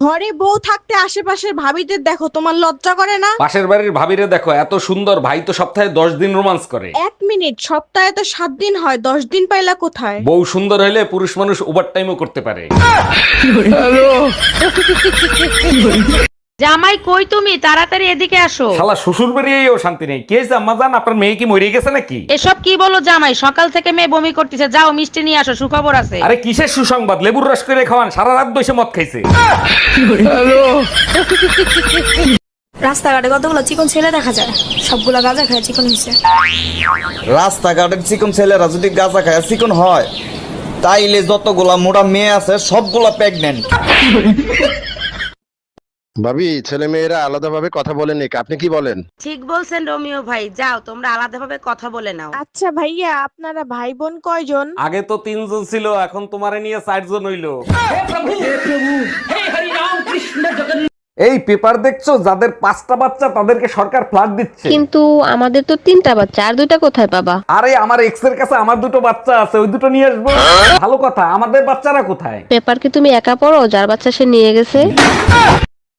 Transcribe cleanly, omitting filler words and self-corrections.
ঘরে বউ থাকতে আশেপাশের ভাবিদের দেখো, তোমার লজ্জা করে না? পাশের বাড়ির ভাবিরে দেখো, এত সুন্দর, ভাই তো সপ্তাহে 10 দিন রোমান্স করে। 1 মিনিট, সপ্তাহে তো 7 দিন হয়, 10 দিন পাইলা কোথায়? বউ সুন্দর হইলে পুরুষ মানুষ ওভার টাইমও করতে পারে। জামাই কই তুমি? তাড়াতাড়ি এদিকে আসো। শালা শ্বশুর বাড়িয়েও শান্তি নেই। কে আম্মা জান, আপনার মেয়ে কি মরে গেছে নাকি? এসব কি বলো জামাই? সকাল থেকে মেয়ে বমি করতেছে, যাও মিষ্টি নিয়ে আসো, সুখবর আছে। আরে কিসের সুসংবাদ? লেবুর রস করে খাওয়ান, সারা রাত বসে মদ খাইছে। রাস্তাঘাটে কতগুলো চিকন ছেলে দেখা যায়, সবগুলা গাঁজা খায় চিকন হয়েছে। রাস্তাঘাটের চিকন ছেলেরা যদি গাঁজা খায় চিকন হয়, তাইলে যতগুলা মোটা মেয়ে আছে সবগুলা প্রেগনেন্ট। ভাবি, ছেলে মেয়েরা আলাদাভাবে কথা বলে নিক, আপনি কি বলেন? ঠিক বলছেন রোমিও ভাই, যাও তোমরা আলাদাভাবে কথা বলে নাও। আচ্ছা ভাইয়া, আপনারা ভাই বোন কয়জন? আগে তো 3 জন ছিল, এখন তোমারে নিয়ে 4 জন হইলো। এই পেপার দেখছো, যাদের 5টা বাচ্চা তাদেরকে সরকার ফ্ল্যাট দিচ্ছে। কিন্তু আমাদের তো 3টা বাচ্চা, আর 2টা কোথায় পাবা? আরে আমার এক্স এর কাছে আমার 2টো বাচ্চা আছে, ওই 2টো নিয়ে আসবো। ভালো কথা, আমাদের বাচ্চারা কোথায়? পেপার কি তুমি একা পড়ো? যার বাচ্চা সে নিয়ে গেছে।